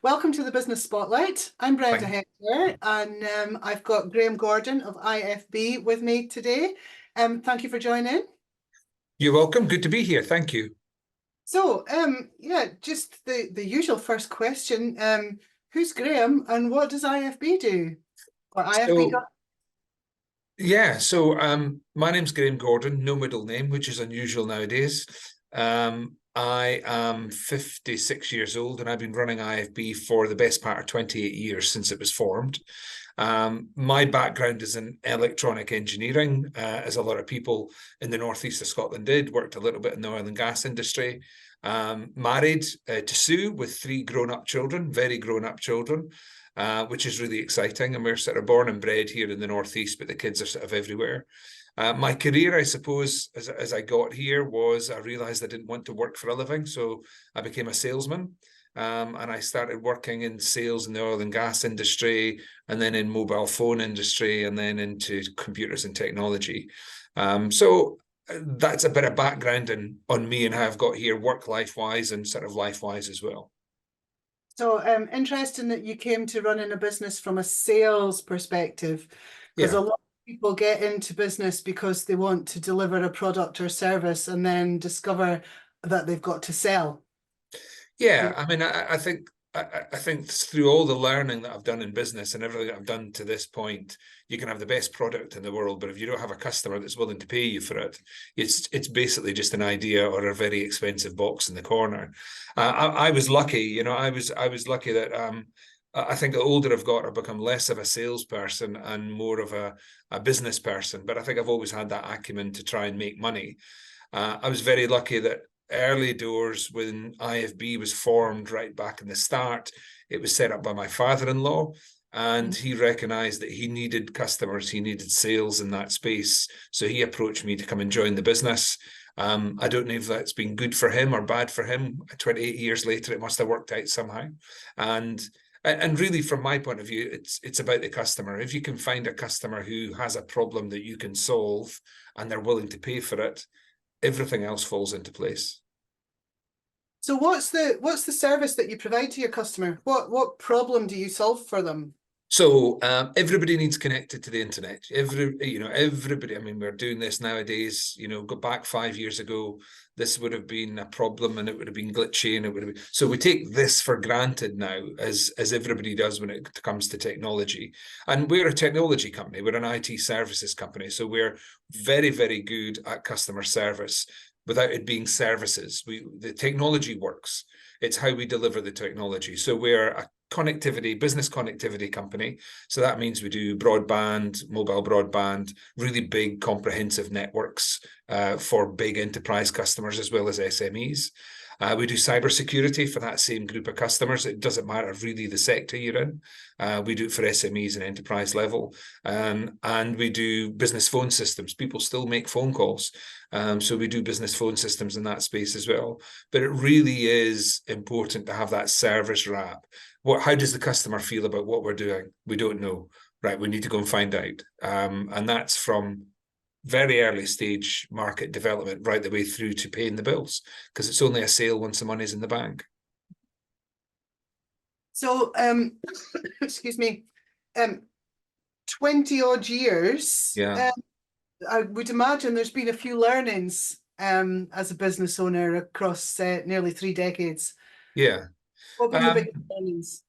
Welcome to the Business Spotlight. I'm Brenda Thank Hector, and I've got Graeme Gordon of IFB with me today. Thank you for joining. You're welcome. Good to be here. Thank you. So, yeah, just the usual first question. Who's Graeme and what does IFB do? Or IFB So, my name's Graeme Gordon, no middle name, which is unusual nowadays. I am 56 years old and I've been running IFB for the best part of 28 years since it was formed. My background is in electronic engineering, as a lot of people in the northeast of Scotland did, worked a little bit in the oil and gas industry. Married to Sue with 3 grown-up children, very grown-up children, which is really exciting. And we're sort of born and bred here in the northeast, but the kids are sort of everywhere. My career, I suppose, as I got here was I realized I didn't want to work for a living. So I became a salesman. And I started working in sales in the oil and gas industry, and then in mobile phone industry, and then into computers and technology. So that's a bit of background on me and how I've got here work-life wise and sort of life-wise as well. So, interesting that you came to running a business from a sales perspective, because a lot of people get into business because they want to deliver a product or service and then discover that they've got to sell. Yeah, I mean, I think through all the learning that I've done in business and everything that I've done to this point, you can have the best product in the world, but if you don't have a customer that's willing to pay you for it, it's basically just an idea or a very expensive box in the corner. I was lucky, you know, I was lucky that I think the older I've got, I've become less of a salesperson and more of a business person. But I think I've always had that acumen to try and make money. I was very lucky that early doors when IFB was formed right back in the start, it was set up by my father-in-law, and he recognized that he needed customers, he needed sales in that space. So he approached me to come and join the business. I don't know if that's been good for him or bad for him. 28 years later, it must have worked out somehow. And really, from my point of view, it's about the customer. If you can find a customer who has a problem that you can solve and they're willing to pay for it, everything else falls into place. So what's the service that you provide to your customer? What problem do you solve for them? So everybody needs connected to the internet. Everybody. I mean, we're doing this nowadays. You know, go back 5 years ago, this would have been a problem, and it would have been glitchy, and it would have been. So we take this for granted now, as everybody does when it comes to technology. And we're a technology company. We're an IT services company, so we're very, very good at customer service without it being services. The technology works. It's how we deliver the technology. So we're a business connectivity company. So that means we do broadband, mobile broadband, really big comprehensive networks for big enterprise customers as well as SMEs. We do cybersecurity for that same group of customers. It doesn't matter really the sector you're in. We do it for SMEs and enterprise level. And we do business phone systems. People still make phone calls. So we do business phone systems in that space as well. But it really is important to have that service wrap. How does the customer feel about what we're doing? We don't know. Right, we need to go and find out. And that's from very early stage market development right the way through to paying the bills, because it's only a sale once the money's in the bank. So, excuse me, 20 odd years. Yeah. I would imagine there's been a few learnings as a business owner across nearly 3 decades. Yeah. What have been the biggest learnings?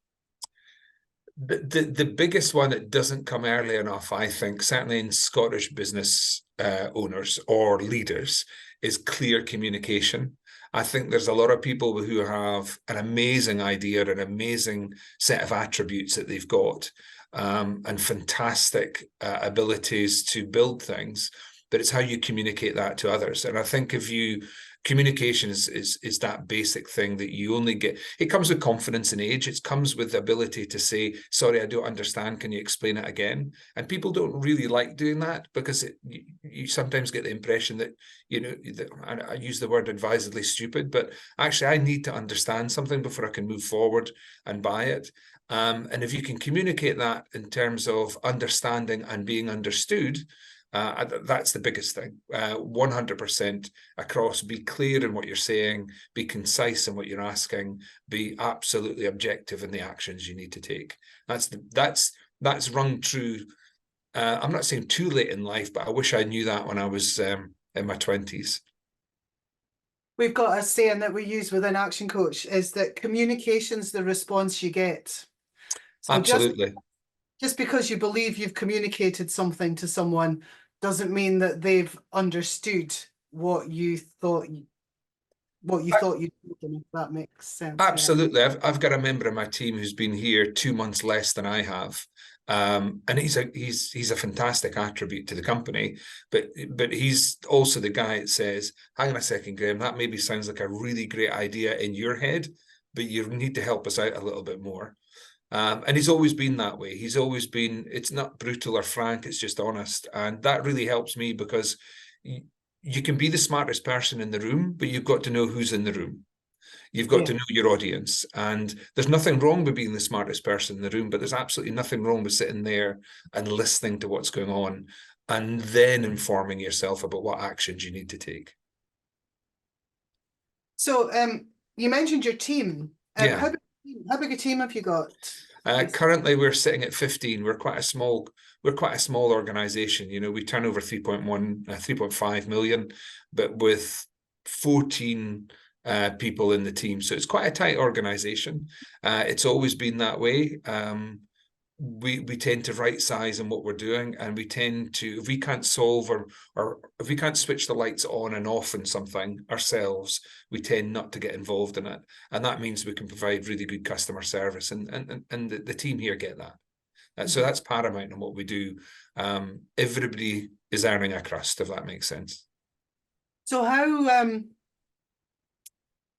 The biggest one that doesn't come early enough, I think, certainly in Scottish business owners or leaders, is clear communication. I think there's a lot of people who have an amazing idea, an amazing set of attributes that they've got, and fantastic abilities to build things, but it's how you communicate that to others. And I think communication is that basic thing that you only get. It comes with confidence and age. It comes with the ability to say, sorry, I don't understand. Can you explain it again? And people don't really like doing that because you sometimes get the impression that, you know, and I use the word advisedly stupid, but actually I need to understand something before I can move forward and buy it. And if you can communicate that in terms of understanding and being understood, That's the biggest thing. 100% across. Be clear in what you're saying. Be concise in what you're asking. Be absolutely objective in the actions you need to take. That's rung true. I'm not saying too late in life, but I wish I knew that when I was in my 20s. We've got a saying that we use within Action Coach is that communication's the response you get. So Absolutely. just because you believe you've communicated something to someone doesn't mean that they've understood what you thought you told them, if that makes sense. Absolutely. Yeah. I've got a member of my team who's been here 2 months less than I have. And he's a fantastic attribute to the company, but he's also the guy that says, hang on a second, Graeme, that maybe sounds like a really great idea in your head, but you need to help us out a little bit more. And he's always been that way. He's always been, it's not brutal or frank, it's just honest. And that really helps me because you can be the smartest person in the room, but you've got to know who's in the room. You've got to know your audience. And there's nothing wrong with being the smartest person in the room, but there's absolutely nothing wrong with sitting there and listening to what's going on and then informing yourself about what actions you need to take. So you mentioned your team. Yeah. How big a team have you got? Currently, we're sitting at 15. We're quite a small organization. You know, we turn over 3.5 million, but with 14 people in the team. So it's quite a tight organization. It's always been that way. We tend to right size in what we're doing, and we tend to, if we can't solve or if we can't switch the lights on and off in something ourselves, we tend not to get involved in it, and that means we can provide really good customer service, and the team here get that. So that's paramount in what we do. Everybody is earning a crust, if that makes sense. So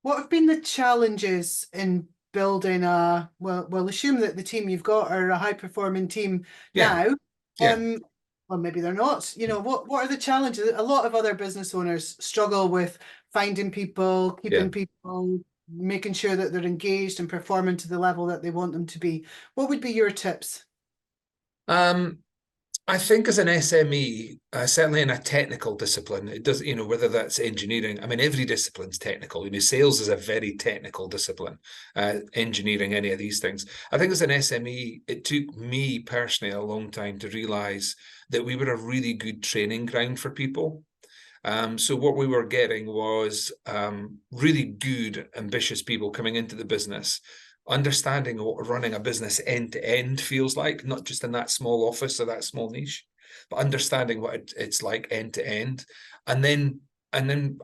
what have been the challenges in building we'll assume that the team you've got are a high-performing team now. Well, maybe they're not. You know, what are the challenges? A lot of other business owners struggle with finding people, keeping people, making sure that they're engaged and performing to the level that they want them to be. What would be your tips? I think as an SME, certainly in a technical discipline, it does, you know, whether that's engineering, I mean, every discipline's technical. You know, sales is a very technical discipline, engineering, any of these things. I think as an SME, it took me personally a long time to realize that we were a really good training ground for people. So what we were getting was really good, ambitious people coming into the business, understanding what running a business end to end feels like, not just in that small office or that small niche, but understanding what it's like end to end, and then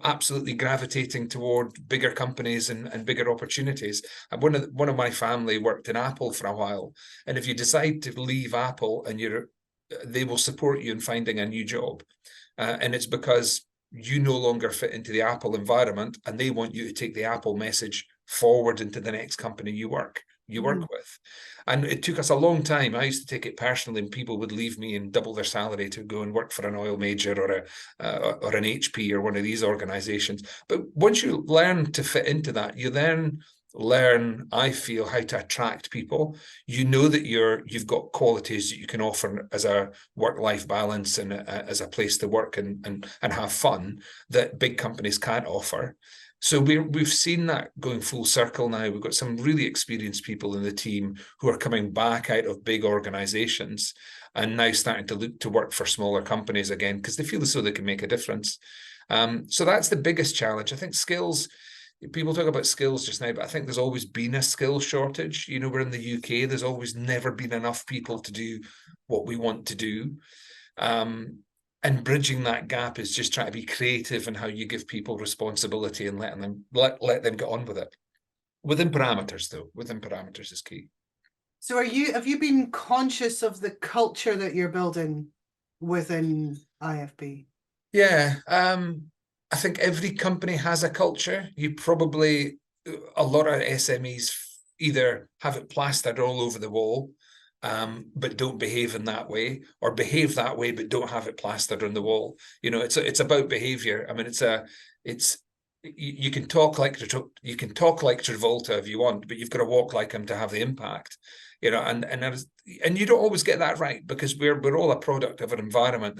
absolutely gravitating toward bigger companies and bigger opportunities. And one of my family worked in Apple for a while, and if you decide to leave Apple, and they will support you in finding a new job, and it's because you no longer fit into the Apple environment, and they want you to take the Apple message forward into the next company you work with. And it took us a long time. I used to take it personally, and people would leave me and double their salary to go and work for an oil major or an HP or one of these organizations. But once you learn to fit into that, you then learn, I feel, how to attract people. You know that you've got qualities that you can offer as a work-life balance and as a place to work and have fun that big companies can't offer. So we've seen that going full circle now. We've got some really experienced people in the team who are coming back out of big organizations and now starting to look to work for smaller companies again because they feel as though they can make a difference. So that's the biggest challenge. I think skills, people talk about skills just now, but I think there's always been a skill shortage. You know, we're in the UK, there's always never been enough people to do what we want to do. And bridging that gap is just trying to be creative in how you give people responsibility and let them get on with it. Within parameters, though. Within parameters is key. So have you been conscious of the culture that you're building within IFB? Yeah. I think every company has a culture. A lot of SMEs either have it plastered all over the wall, but don't behave in that way, or behave that way but don't have it plastered on the wall. You know, it's about behavior. I mean, you can talk like Travolta if you want, but you've got to walk like him to have the impact, you know. And you don't always get that right, because we're all a product of an environment.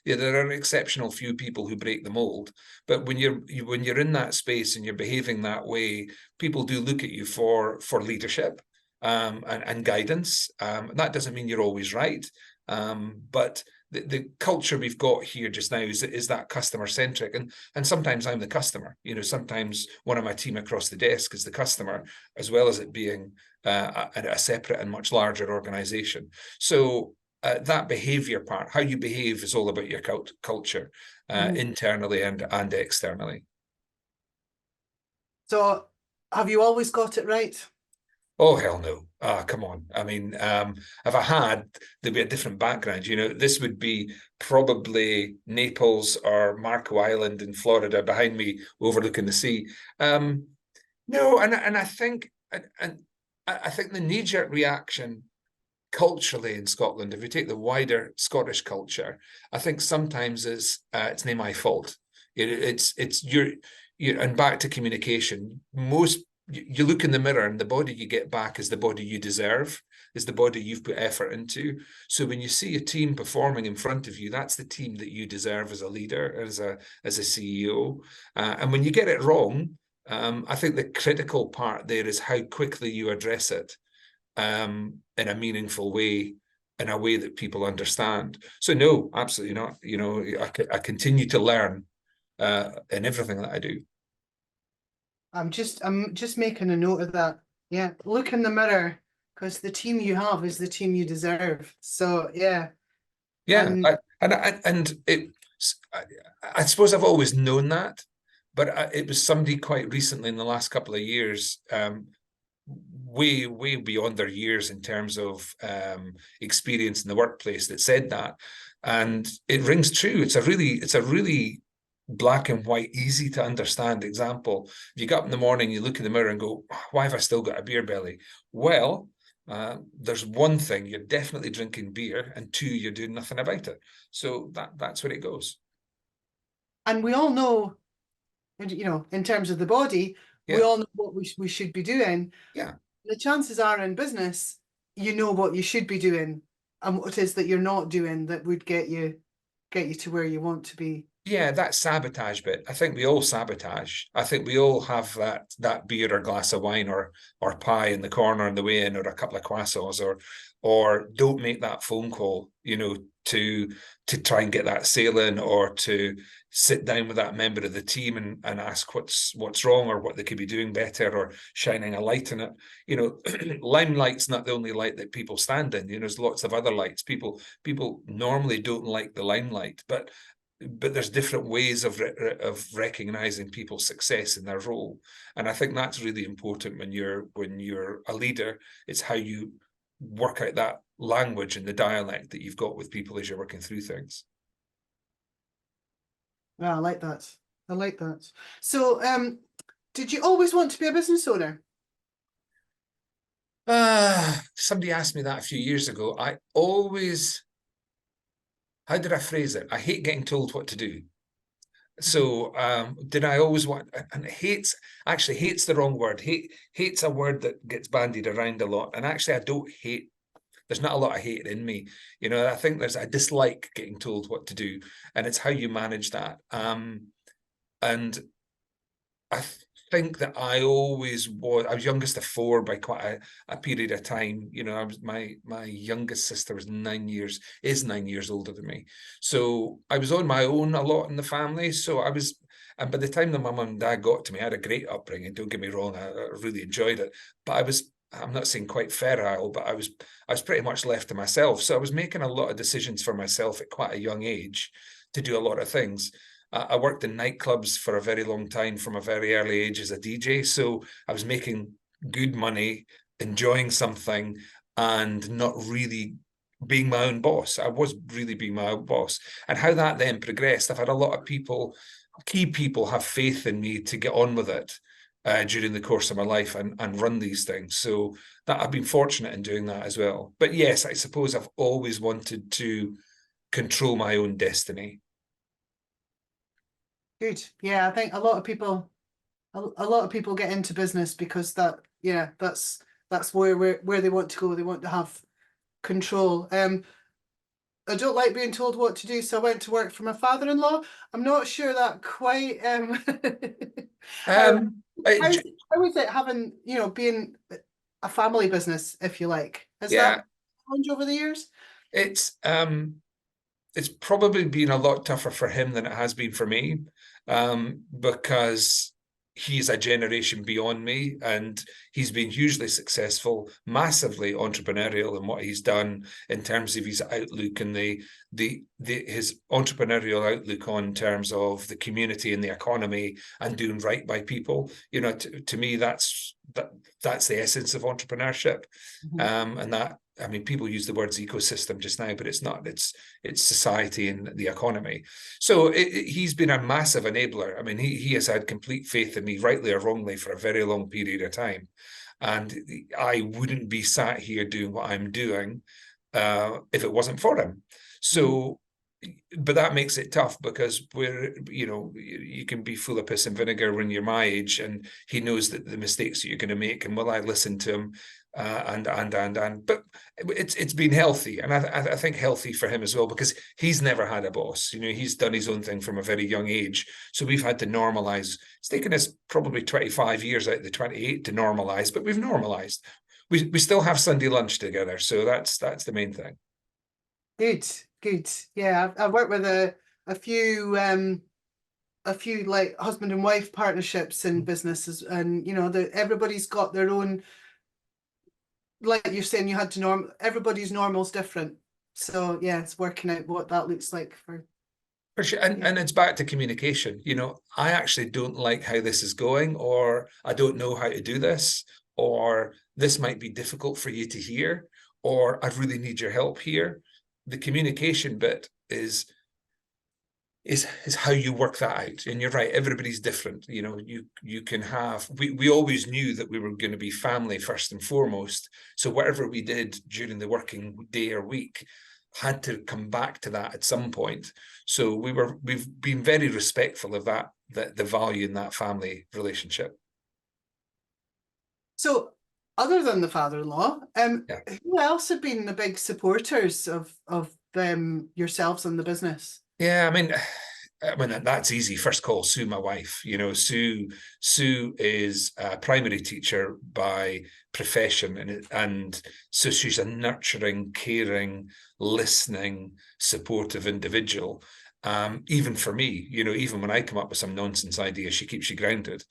There are exceptional few people who break the mold, but when you're in that space and you're behaving that way, people do look at you for leadership and guidance. That doesn't mean you're always right, but the culture we've got here just now is that customer centric, and sometimes I'm the customer. You know, sometimes one of my team across the desk is the customer, as well as it being a separate and much larger organization. So that behavior part, how you behave, is all about your culture, internally and externally. So have you always got it right? Oh, hell no. Come on. I mean, if I had, there'd be a different background. You know, this would be probably Naples or Marco Island in Florida behind me overlooking the sea. No, and I think the knee-jerk reaction culturally in Scotland, if we take the wider Scottish culture, I think sometimes it's not my fault. It's your and back to communication. You look in the mirror, and the body you get back is the body you deserve, is the body you've put effort into. So when you see a team performing in front of you, that's the team that you deserve as a leader, as a CEO. And when you get it wrong, I think the critical part there is how quickly you address it in a meaningful way, in a way that people understand. So no, absolutely not. You know, I continue to learn in everything that I do. I'm just making a note of that. Yeah, look in the mirror, because the team you have is the team you deserve. So yeah. Yeah, and I suppose I've always known that, but it was somebody quite recently in the last couple of years, way beyond their years in terms of experience in the workplace, that said that, and it rings true. It's a really black and white, easy to understand example. If you get up in the morning, you look in the mirror and go, why have I still got a beer belly? Well, there's one thing, you're definitely drinking beer, and two, you're doing nothing about it. So that's where it goes. And we all know, you know, in terms of the body, we all know what we should be doing. Yeah. The chances are in business, you know what you should be doing and what it is that you're not doing that would get you to where you want to be. Yeah, that sabotage bit. I think we all sabotage. I think we all have that beer or glass of wine or pie in the corner on the way in, or a couple of croissants, or don't make that phone call, you know, to try and get that sale in, or to sit down with that member of the team and ask what's wrong, or what they could be doing better, or shining a light in it. You know, limelight's not the only light that people stand in. You know, there's lots of other lights. People normally don't like the limelight, but there's different ways of recognizing people's success in their role, and I think that's really important when you're a leader. It's how you work out that language and the dialect that you've got with people as you're working through things. Yeah, I like that. I like that. So, did you always want to be a business owner? Somebody asked me that a few years ago. How did I phrase it? I hate getting told what to do. So did I always want, and hate's the wrong word. Hate's a word that gets bandied around a lot. And actually, I don't hate. There's not a lot of hate in me. You know, I think I dislike getting told what to do, and it's how you manage that. And I think that I was youngest of four by quite a period of time. You know, my youngest sister is 9 years older than me. So I was on my own a lot in the family. So and by the time that my mum and dad got to me, I had a great upbringing. Don't get me wrong, I really enjoyed it. But I'm not saying quite feral, but I was pretty much left to myself. So I was making a lot of decisions for myself at quite a young age to do a lot of things. I worked in nightclubs for a very long time from a very early age as a DJ. So I was making good money, enjoying something, and not really being my own boss. I was really being my own boss. And how that then progressed, I've had a lot of key people have faith in me to get on with it during the course of my life and run these things. So that I've been fortunate in doing that as well. But yes, I suppose I've always wanted to control my own destiny. Good. Yeah, I think a lot of people a lot of people get into business because that's where they want to go. They want to have control. I don't like being told what to do, so I went to work for my father-in-law. I'm not sure that quite how, It, how is it having, being a family business, if you like? Has yeah, that changed over the years? it's probably been a lot tougher for him than it has been for me, because he's a generation beyond me, and he's been hugely successful, massively entrepreneurial in what he's done in terms of his outlook and his entrepreneurial outlook on terms of the community and the economy and doing right by people. To me, that's the essence of entrepreneurship. And that, I mean, people use the words ecosystem just now, but it's not. It's society and the economy. So he's been a massive enabler. I mean, he has had complete faith in me, rightly or wrongly, for a very long period of time. And I wouldn't be sat here doing what I'm doing if it wasn't for him. So, but that makes it tough, because you can be full of piss and vinegar when you're my age, and he knows that the mistakes that you're going to make, and will I listen to him? But it's been healthy, and I think healthy for him as well, because he's never had a boss. He's done his own thing from a very young age, so we've had to normalize. It's taken us probably 25 years out of the 28 to normalize, but we've normalized. We still have Sunday lunch together, so that's the main thing. Good. Yeah, I've worked with a few like husband and wife partnerships in businesses, and everybody's got their own. Like you're saying, you had to everybody's normal's different. So yeah, it's working out what that looks like for sure. And it's back to communication. I actually don't like how this is going, or I don't know how to do this, or this might be difficult for you to hear, or I really need your help here. The communication bit is how you work that out. And you're right, everybody's different. You can have, we always knew that we were going to be family first and foremost. So whatever we did during the working day or week had to come back to that at some point. So we've been very respectful of that, the value in that family relationship. So other than the father-in-law, who else have been the big supporters of yourselves and the business? Yeah, I mean, that's easy. First call, Sue, my wife. Sue is a primary teacher by profession, and so she's a nurturing, caring, listening, supportive individual. Even for me, even when I come up with some nonsense idea, she keeps you grounded.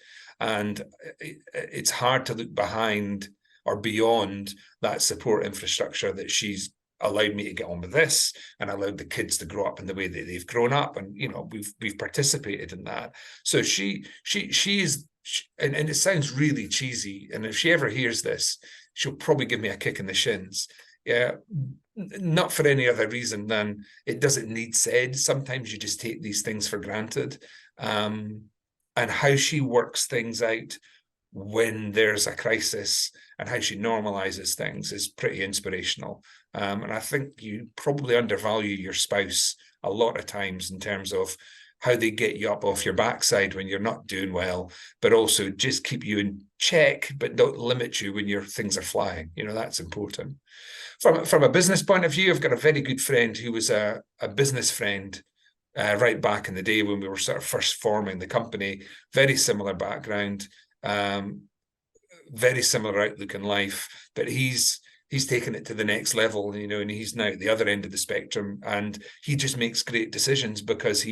And it's hard to look behind or beyond that support infrastructure that she's allowed me to get on with this, and allowed the kids to grow up in the way that they've grown up, and we've participated in that. So she is, and it sounds really cheesy, and if she ever hears this, she'll probably give me a kick in the shins. Yeah, not for any other reason than it doesn't need said. Sometimes you just take these things for granted, and how she works things out when there's a crisis and how she normalizes things is pretty inspirational. And I think you probably undervalue your spouse a lot of times in terms of how they get you up off your backside when you're not doing well, but also just keep you in check, but don't limit you when your things are flying. That's important. From a business point of view, I've got a very good friend who was a business friend right back in the day when we were sort of first forming the company. Very similar background, very similar outlook in life, but he's taken it to the next level, and he's now at the other end of the spectrum, and he just makes great decisions because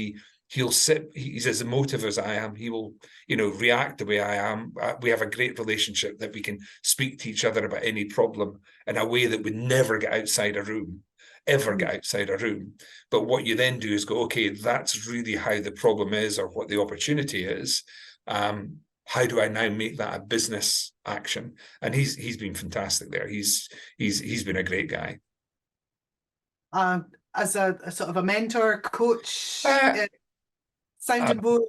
he'll sit, he's as emotive as I am. He will, react the way I am. We have a great relationship that we can speak to each other about any problem in a way that would never get outside a room, ever get outside a room. But what you then do is go, okay, that's really how the problem is, or what the opportunity is. How do I now make that a business action? And he's been fantastic there. He's been a great guy. As a sort of a mentor, coach, sounding board.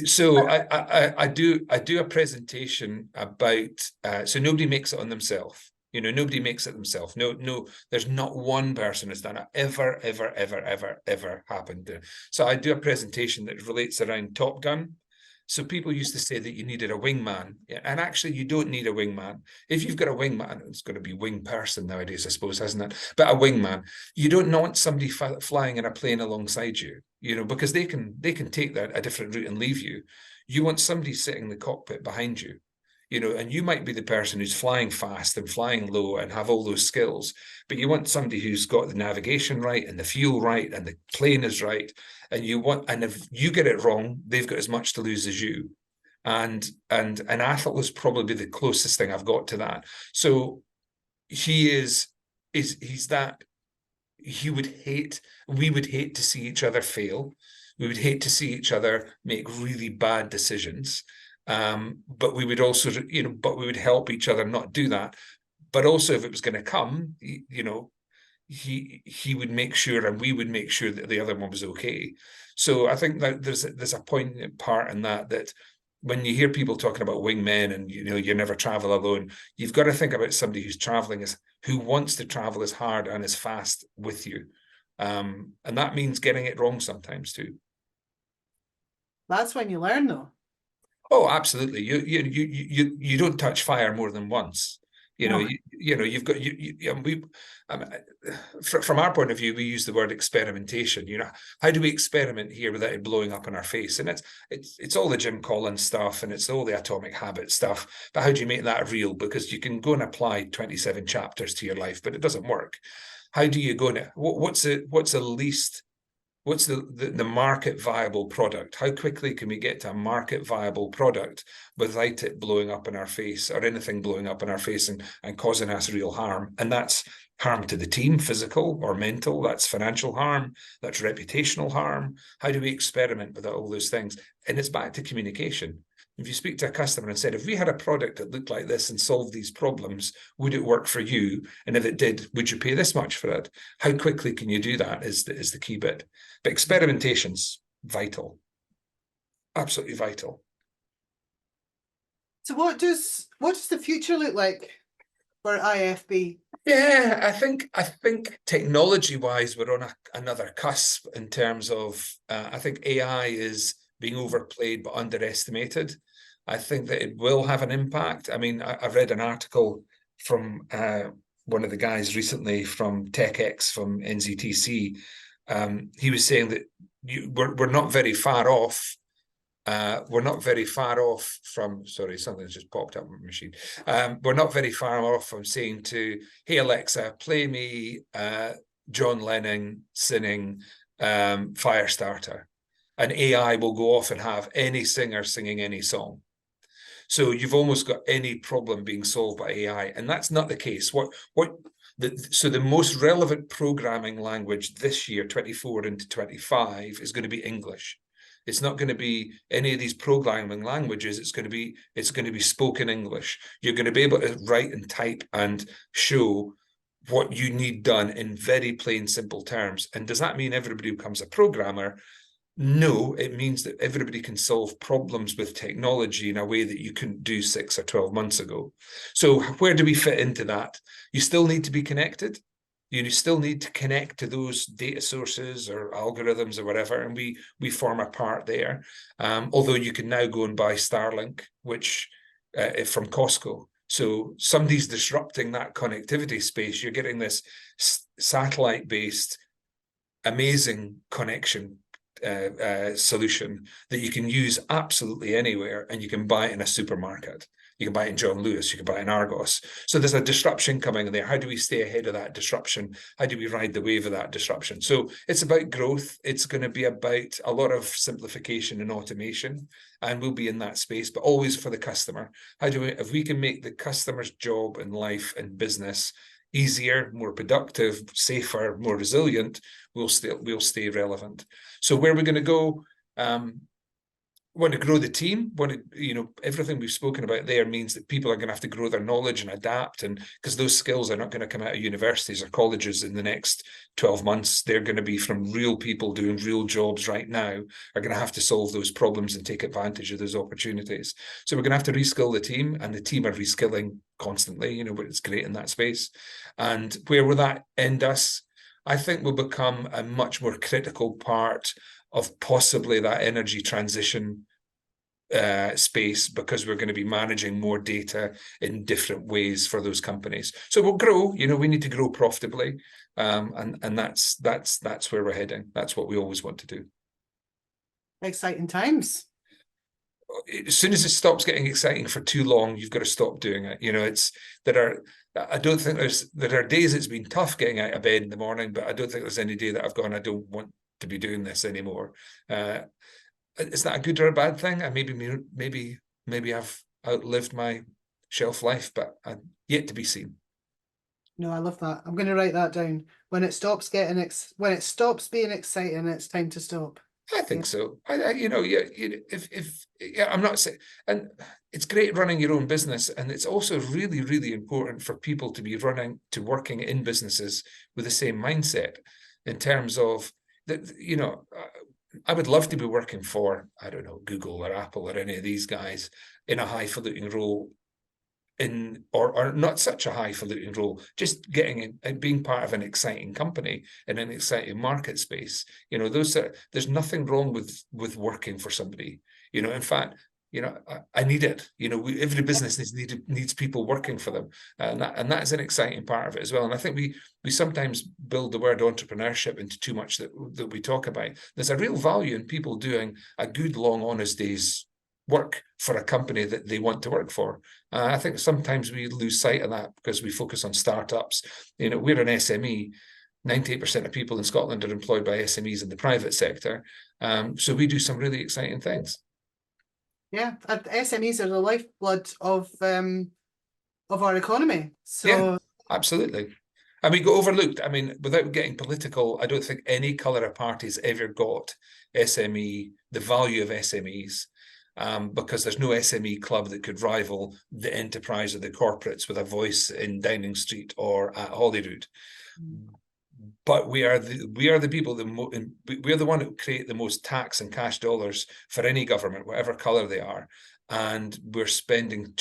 So I do a presentation about so nobody makes it on themselves. Nobody makes it themselves. No, there's not one person who's done it ever happened. So I do a presentation that relates around Top Gun. So people used to say that you needed a wingman, and actually you don't need a wingman. If you've got a wingman, it's going to be wing person nowadays, I suppose, hasn't it? But a wingman, you don't want somebody flying in a plane alongside you, because they can take that a different route and leave you. You want somebody sitting in the cockpit behind you. And you might be the person who's flying fast and flying low and have all those skills, but you want somebody who's got the navigation right and the fuel right and the plane is right. And if you get it wrong, they've got as much to lose as you. And Athol was probably the closest thing I've got to that. So he's that. We would hate to see each other fail. We would hate to see each other make really bad decisions. But we would also, but we would help each other not do that. But also, if it was going to come, he would make sure, and we would make sure that the other one was okay. So I think that there's a poignant part in that when you hear people talking about wingmen and you never travel alone, you've got to think about somebody who's who wants to travel as hard and as fast with you, and that means getting it wrong sometimes too. That's when you learn, though. Oh, absolutely. You don't touch fire more than once. You've got from our point of view, we use the word experimentation. How do we experiment here without it blowing up in our face? And it's all the Jim Collins stuff, and it's all the Atomic Habit stuff. But how do you make that real? Because you can go and apply 27 chapters to your life, but it doesn't work. How do you go and what's the market viable product? How quickly can we get to a market viable product without it blowing up in our face, or anything blowing up in our face and causing us real harm? And that's harm to the team, physical or mental. That's financial harm. That's reputational harm. How do we experiment with all those things? And it's back to communication. If you speak to a customer and said, if we had a product that looked like this and solved these problems, would it work for you? And if it did, would you pay this much for it? How quickly can you do that is the key bit. But experimentation's vital. Absolutely vital. So what does the future look like for IFB? Yeah, I think technology-wise, we're on another cusp in terms of, I think AI is being overplayed but underestimated. I think that it will have an impact. I mean, I've read an article from one of the guys recently from TechX from NZTC. He was saying that we're not very far off. We're not very far off from, sorry, something's just popped up on my machine. We're not very far off from saying to, hey, Alexa, play me John Lennon singing Firestarter. And AI will go off and have any singer singing any song. So you've almost got any problem being solved by AI. And that's not the case. So the most relevant programming language this year, 24 into 25, is going to be English. It's not going to be any of these programming languages. It's going to be spoken English. You're going to be able to write and type and show what you need done in very plain, simple terms. And does that mean everybody becomes a programmer? No, it means that everybody can solve problems with technology in a way that you couldn't do 6 or 12 months ago. So where do we fit into that? You still need to be connected. You still need to connect to those data sources or algorithms or whatever, and we form a part there. Although you can now go and buy Starlink, which from Costco. So somebody's disrupting that connectivity space. You're getting this satellite-based amazing connection solution that you can use absolutely anywhere, and you can buy it in a supermarket. You can buy it in John Lewis, you can buy it in Argos. So there's a disruption coming there. How do we stay ahead of that disruption? How do we ride the wave of that disruption? So it's about growth. It's going to be about a lot of simplification and automation, and we'll be in that space, but always for the customer. If we can make the customer's job and life and business easier, more productive, safer, more resilient, we'll stay relevant. So where we're going to go, want to grow the team. Everything we've spoken about there means that people are going to have to grow their knowledge and adapt, and because those skills are not going to come out of universities or colleges in the next 12 months. They're going to be from real people doing real jobs right now, are going to have to solve those problems and take advantage of those opportunities. So we're going to have to reskill the team, and the team are reskilling constantly, but it's great in that space. And where will that end us? I think we'll become a much more critical part of possibly that energy transition space, because we're going to be managing more data in different ways for those companies. So we'll grow. You know, we need to grow profitably, and that's where we're heading. That's what we always want to do. Exciting times. As soon as it stops getting exciting for too long, you've got to stop doing it. You know, I don't think there are days it's been tough getting out of bed in the morning, but I don't think there's any day that I've gone, I don't want to be doing this anymore. Is that a good or a bad thing? And maybe I've outlived my shelf life, but I'm yet to be seen. No, I love that. I'm going to write that down. When it stops being exciting, it's time to stop. I think so. You know, I'm not saying, and it's great running your own business, and it's also really, really important for people to be working in businesses with the same mindset, in terms of that. You know, I would love to be working for, I don't know, Google or Apple or any of these guys in a highfalutin role, or not such a highfalutin role, just getting in and being part of an exciting company in an exciting market space. You know, there's nothing wrong with working for somebody. You know, in fact, you know, I need it. You know, every business needs people working for them, and that is an exciting part of it as well. And I think we sometimes build the word entrepreneurship into too much that we talk about. There's a real value in people doing a good, long, honest day's work for a company that they want to work for. I think sometimes we lose sight of that because we focus on startups. You know, we're an SME. 98% of people in Scotland are employed by SMEs in the private sector. So we do some really exciting things. Yeah, SMEs are the lifeblood of our economy. So yeah, absolutely. And we go overlooked. I mean, without getting political, I don't think any colour of party's ever got the value of SMEs. Because there's no SME club that could rival the enterprise or the corporates with a voice in Downing Street or at Holyrood. But we are the people we are the one who create the most tax and cash dollars for any government, whatever colour they are, and we're spending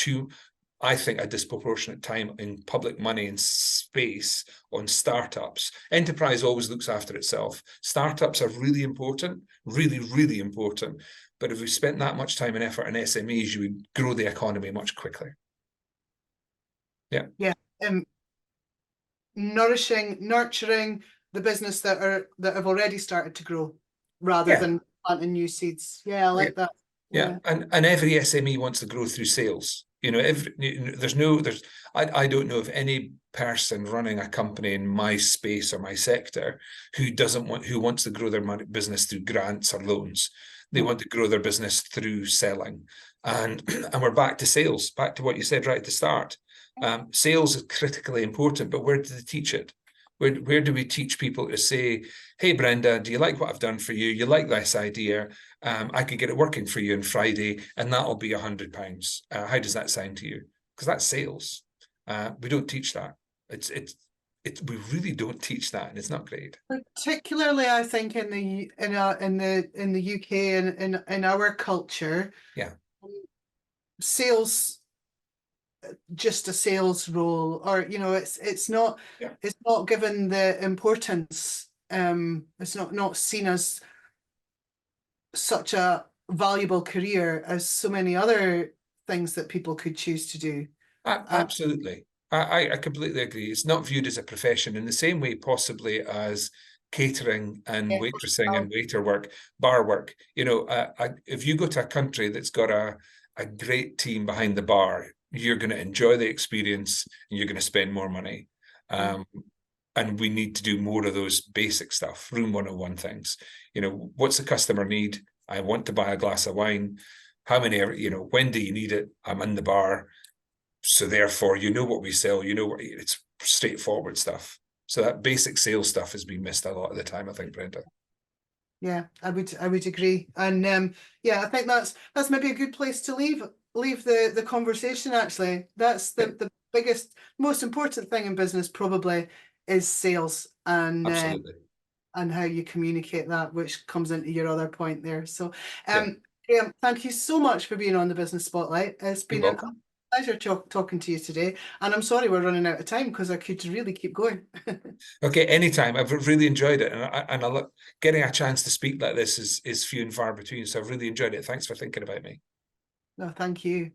I think, a disproportionate time in public money and space on startups. Enterprise always looks after itself. Startups are really important, really, really important. But if we spent that much time and effort on SMEs, you would grow the economy much quicker. Yeah. Yeah. Nurturing the business that have already started to grow, rather than planting new seeds. Yeah, I like that. Yeah. And every SME wants to grow through sales. You know, I don't know of any person running a company in my space or my sector who wants to grow their business through grants or loans. They want to grow their business through selling. And we're back to sales, back to what you said right at the start. Sales is critically important, but where do they teach it? Where do we teach people to say, hey, Brenda, do you like what I've done for you? You like this idea? I could get it working for you on Friday, and that'll be £100. How does that sound to you? Because that's sales. We don't teach that. We really don't teach that, and it's not great. Particularly, I think in the UK and in our culture, sales, just a sales role, or you know, it's not given the importance. It's not seen as such a valuable career as so many other things that people could choose to do. Absolutely. I completely agree. It's not viewed as a profession in the same way possibly as catering and waitressing and waiter work, bar work. You know, if you go to a country that's got a great team behind the bar, you're going to enjoy the experience and you're going to spend more money. And we need to do more of those basic stuff, room 101 things. You know, what's the customer need? I want to buy a glass of wine. How many, you know, when do you need it? I'm in the bar. So therefore, you know what we sell, you know, it's straightforward stuff. So that basic sales stuff has been missed a lot of the time, I think, Brenda. Yeah, I would agree. And yeah, I think that's maybe a good place to leave the conversation, actually. That's the biggest, most important thing in business probably is sales, and and how you communicate that, which comes into your other point there. So Graeme, thank you so much for being on the Business Spotlight. It's been a pleasure talking to you today, and I'm sorry we're running out of time because I could really keep going. Okay, anytime. I've really enjoyed it, and I look, getting a chance to speak like this is few and far between. So I've really enjoyed it. Thanks for thinking about me. No, thank you.